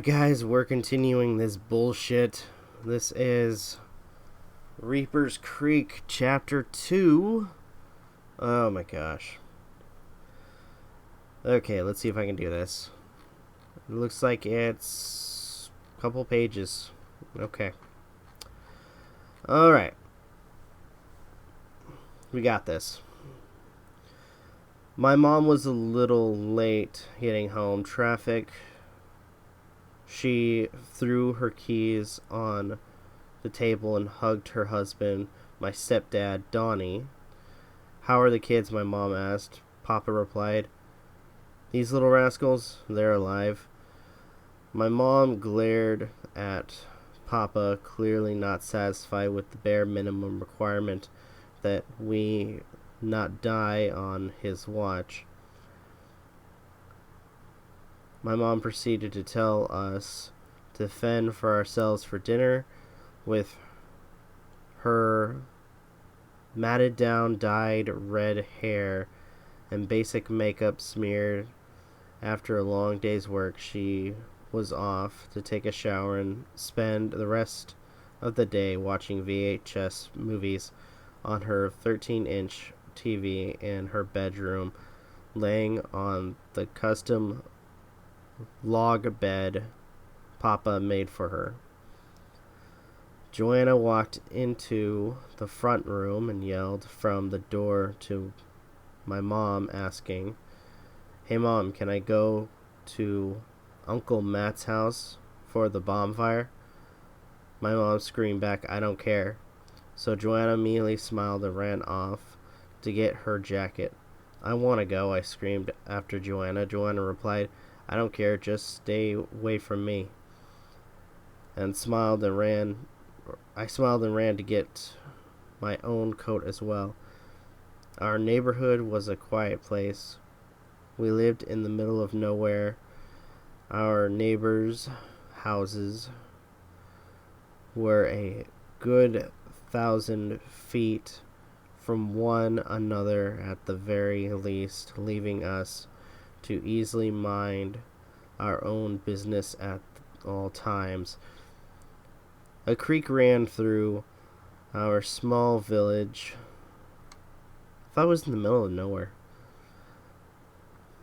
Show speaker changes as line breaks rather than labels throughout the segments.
guys, we're continuing this bullshit. This is Reaper's Creek Chapter 2. Oh my gosh. Okay, let's see if I can do this. It looks like it's a couple pages. Okay. Alright. We got this. My mom was a little late getting home. Traffic. She threw her keys on the table and hugged her husband, my stepdad, Donnie. "How are the kids?" my mom asked. Papa replied, "These little rascals, they're alive." My mom glared at Papa, clearly not satisfied with the bare minimum requirement that we not die on his watch. My mom proceeded to tell us to fend for ourselves for dinner with her matted down, dyed red hair and basic makeup smeared. After a long day's work, she was off to take a shower and spend the rest of the day watching VHS movies on her 13-inch TV in her bedroom, laying on the custom log bed Papa made for her. Joanna walked into the front room and yelled from the door to my mom, asking, "Hey Mom, can I go to Uncle Matt's house for the bonfire?" My mom screamed back, "I don't care." So Joanna immediately smiled and ran off to get her jacket. "I want to go," I screamed after Joanna. Joanna replied, "I don't care, just stay away from me." I smiled and ran to get my own coat as well. Our neighborhood was a quiet place. We lived in the middle of nowhere. Our neighbors' houses were a good 1,000 feet from one another at the very least, leaving us to easily mind our own business at all times. A creek ran through our small village. I thought it was in the middle of nowhere.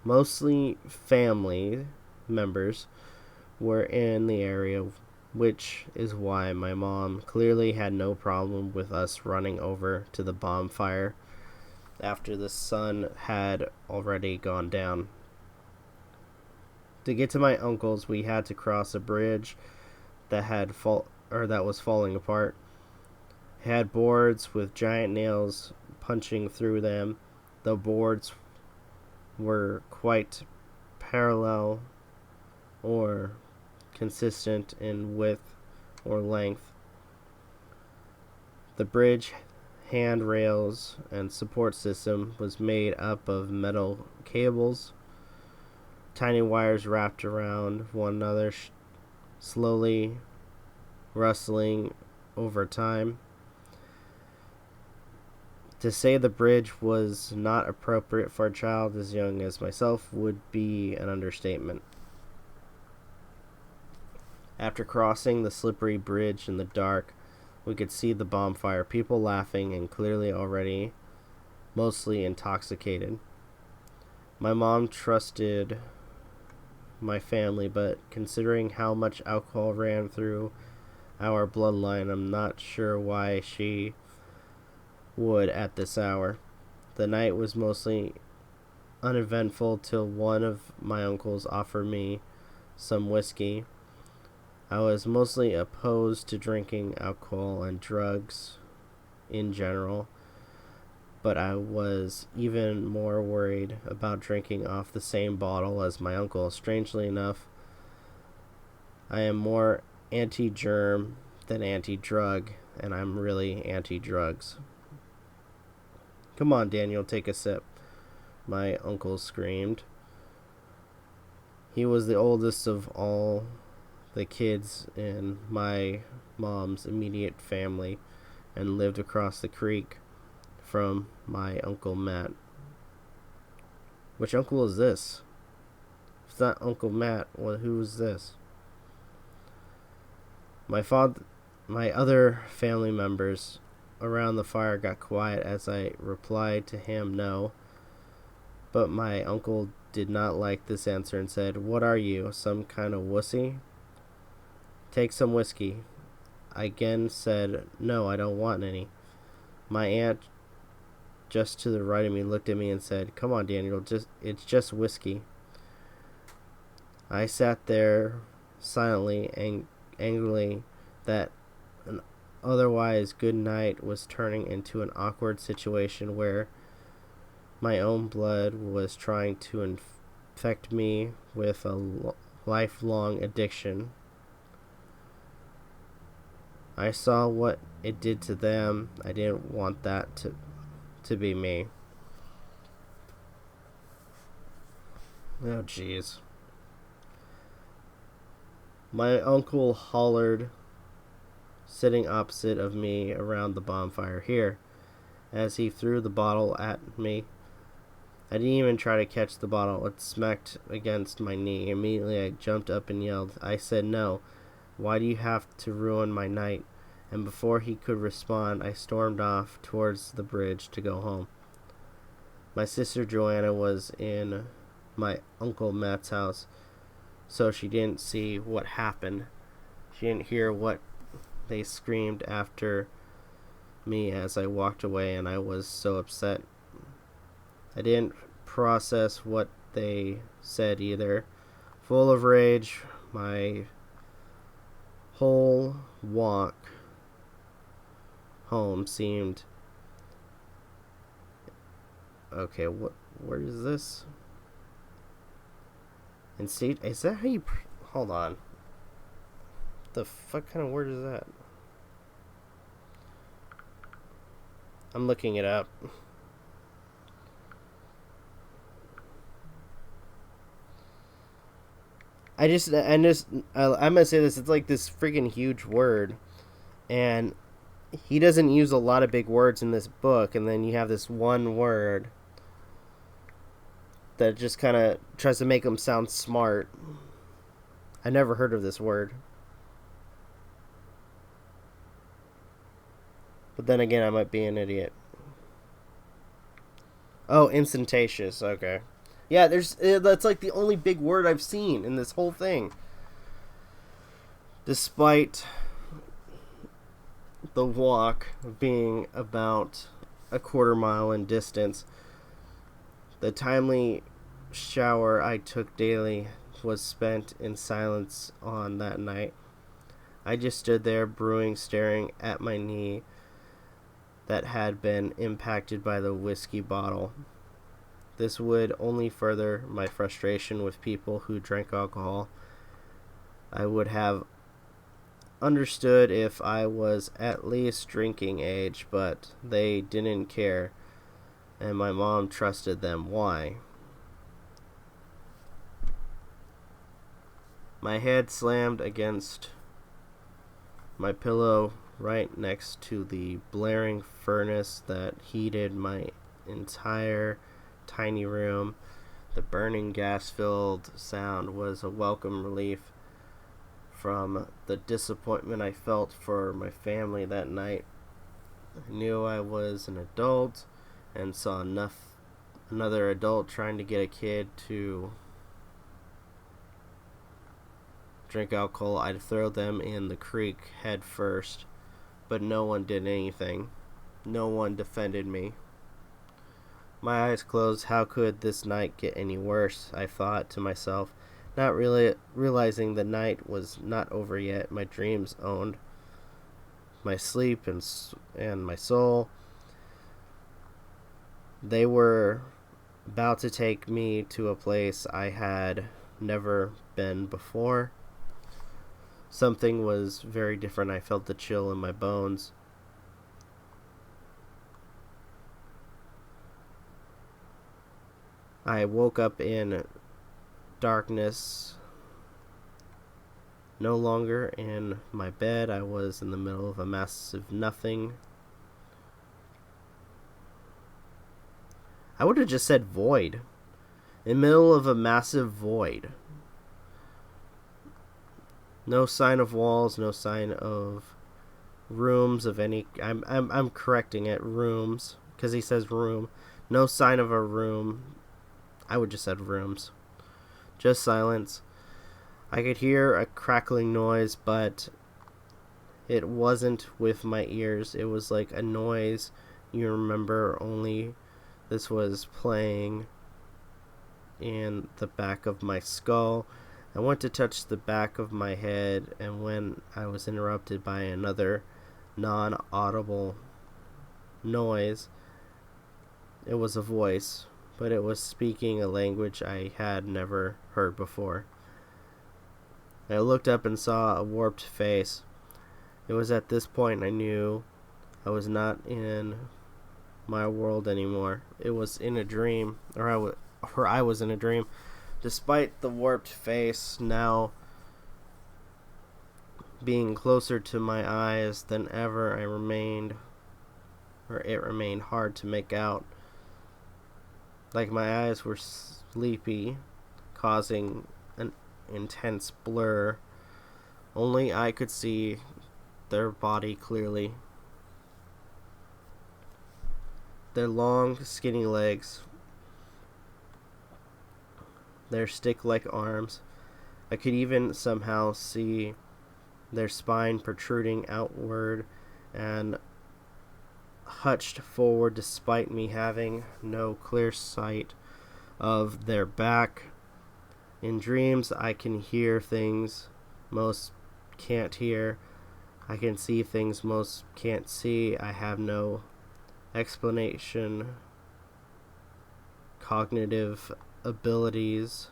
Mostly family members were in the area, which is why my mom clearly had no problem with us running over to the bonfire after the sun had already gone down. To get to my uncle's, we had to cross a bridge that was falling apart. It had boards with giant nails punching through them. The boards were quite parallel or consistent in width or length. The bridge handrails and support system was made up of metal cables. Tiny wires wrapped around one another, slowly rustling over time. To say the bridge was not appropriate for a child as young as myself would be an understatement. After crossing the slippery bridge in the dark, we could see the bonfire, people laughing and clearly already mostly intoxicated. My mom trusted my family, but considering how much alcohol ran through our bloodline, I'm not sure why she would at this hour. The night was mostly uneventful till one of my uncles offered me some whiskey. I was mostly opposed to drinking alcohol and drugs in general, but I was even more worried about drinking off the same bottle as my uncle. Strangely enough, I am more anti-germ than anti-drug, and I'm really anti-drugs. "Come on, Daniel, take a sip," my uncle screamed. He was the oldest of all the kids in my mom's immediate family and lived across the creek from my Uncle Matt. Which uncle is this? If it's not Uncle Matt, well, who is this? My father, my other family members around the fire got quiet as I replied to him no, but my uncle did not like this answer and said, "What are you, some kind of wussy? Take some whiskey." I again said, "No, I don't want any." My aunt, just to the right of me, looked at me and said, "Come on, Daniel, it's just whiskey." I sat there silently and angrily that an otherwise good night was turning into an awkward situation where my own blood was trying to infect me with a lifelong addiction. I saw what it did to them. I didn't want that to be me. Oh, jeez. My uncle hollered, sitting opposite of me around the bonfire here, as he threw the bottle at me. I didn't even try to catch the bottle. It smacked against my knee. Immediately I jumped up and yelled. I said, "No. Why do you have to ruin my night?" And before he could respond, I stormed off towards the bridge to go home. My sister Joanna was in my Uncle Matt's house, so she didn't see what happened. She didn't hear what they screamed after me as I walked away, and I was so upset. I didn't process what they said either. Full of rage, my whole walk home seemed... Okay, where is this? And see, is that how you... Hold on. The fuck kind of word is that? I'm looking it up. I'm gonna say this, it's like this freaking huge word, and he doesn't use a lot of big words in this book, and then you have this one word that just kind of tries to make him sound smart. I never heard of this word. But then again, I might be an idiot. Oh, instantatious, okay. Yeah, that's like the only big word I've seen in this whole thing. Despite the walk being about a quarter mile in distance, the timely shower I took daily was spent in silence on that night. I just stood there brewing, staring at my knee that had been impacted by the whiskey bottle. This would only further my frustration with people who drank alcohol. I would have understood if I was at least drinking age, but they didn't care, and my mom trusted them. Why? My head slammed against my pillow right next to the blaring furnace that heated my entire tiny room. The burning gas-filled sound was a welcome relief from the disappointment I felt for my family that night. I knew I was an adult and saw another adult trying to get a kid to drink alcohol. I'd throw them in the creek head first, but no one did anything. No one defended me. My eyes closed. How could this night get any worse? I thought to myself, not really realizing the night was not over yet. My dreams owned my sleep and my soul. They were about to take me to a place I had never been before. Something was very different. I felt the chill in my bones. I woke up in darkness. No longer in my bed. I was in the middle of a massive nothing. I would have just said void. In the middle of a massive void. No sign of walls, no sign of rooms of any. I'm correcting it, rooms, because he says room. No sign of a room. I would just said rooms. Just silence. I could hear a crackling noise, but it wasn't with my ears. It was like a noise you remember, only this was playing in the back of my skull. I went to touch the back of my head, and when I was interrupted by another non-audible noise, it was a voice, but it was speaking a language I had never heard before. I looked up and saw a warped face. It was at this point I knew I was not in my world anymore. It was in a dream, or I was in a dream. Despite the warped face now being closer to my eyes than ever, it remained hard to make out. Like my eyes were sleepy, causing an intense blur. Only I could see their body clearly. Their long, skinny legs, their stick-like arms. I could even somehow see their spine protruding outward and hutched forward despite me having no clear sight of their back. In dreams, I can hear things most can't hear. I can see things most can't see. I have no explanation, cognitive abilities.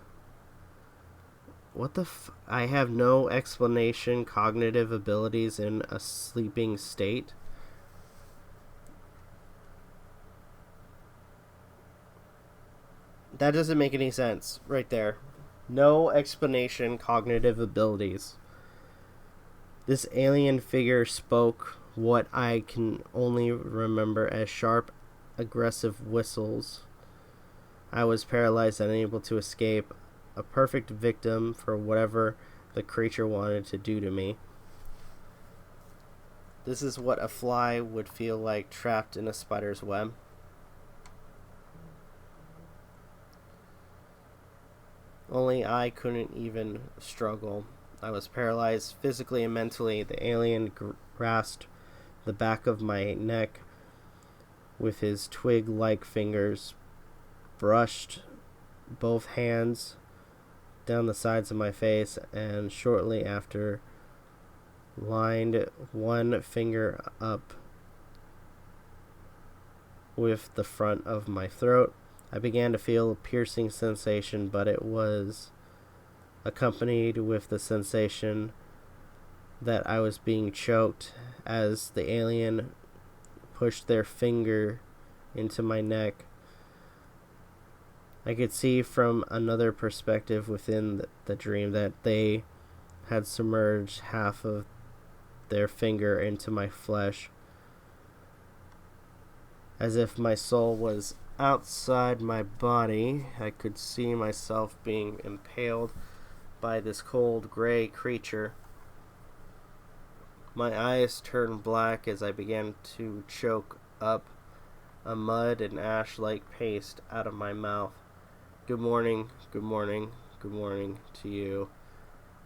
I have no explanation, cognitive abilities in a sleeping state. That doesn't make any sense right there. No explanation, cognitive abilities. This alien figure spoke what I can only remember as sharp, aggressive whistles. I was paralyzed, unable to escape, a perfect victim for whatever the creature wanted to do to me. This is what a fly would feel like trapped in a spider's web. Only I couldn't even struggle. I was paralyzed physically and mentally. The alien grasped the back of my neck with his twig-like fingers, brushed both hands down the sides of my face, and shortly after lined one finger up with the front of my throat. I began to feel a piercing sensation, but it was accompanied with the sensation that I was being choked as the alien pushed their finger into my neck. I could see from another perspective within the dream that they had submerged half of their finger into my flesh, as if my soul was outside my body. I could see myself being impaled by this cold gray creature. My eyes turned black as I began to choke up a mud and ash-like paste out of my mouth. Good morning, good morning, good morning to you.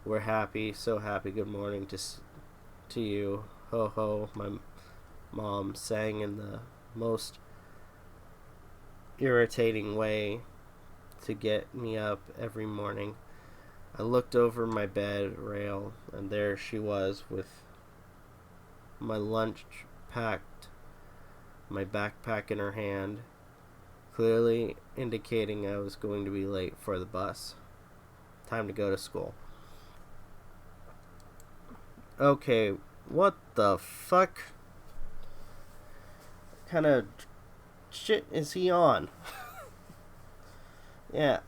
We're happy, so happy. Good morning to you. Ho ho, my mom sang in the most irritating way to get me up every morning. I looked over my bed rail, and there she was with my lunch packed, my backpack in her hand, clearly indicating I was going to be late for the bus. Time to go to school. Okay, what the fuck kind of shit is he on? Yeah.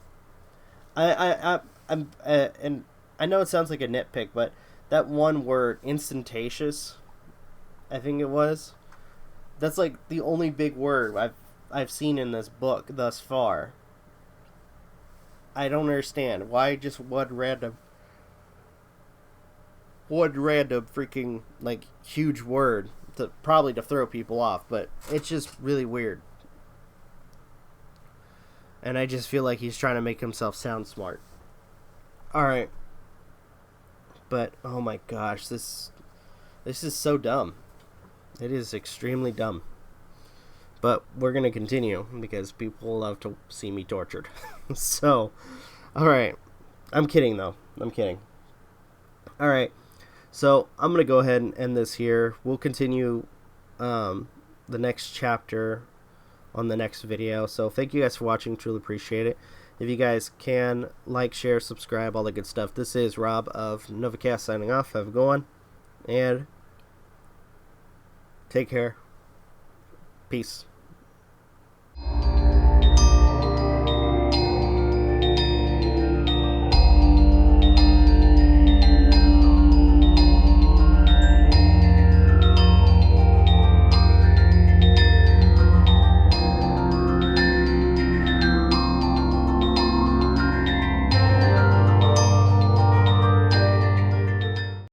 I'm and I know it sounds like a nitpick, but that one word, ostentatious, I think it was, that's like the only big word I've seen in this book thus far. I don't understand why just one random one random freaking, like, huge word to probably to throw people off, but it's just really weird. And I just feel like he's trying to make himself sound smart. Alright. But, oh my gosh, this is so dumb. It is extremely dumb. But we're going to continue because people love to see me tortured. So, alright. I'm kidding, though. I'm kidding. Alright. So, I'm going to go ahead and end this here. We'll continue the next chapter on the next video. So, thank you guys for watching. Truly appreciate it. If you guys can, like, share, subscribe, all that good stuff. This is Rob of Novakast signing off. Have a good one. And take care. Peace.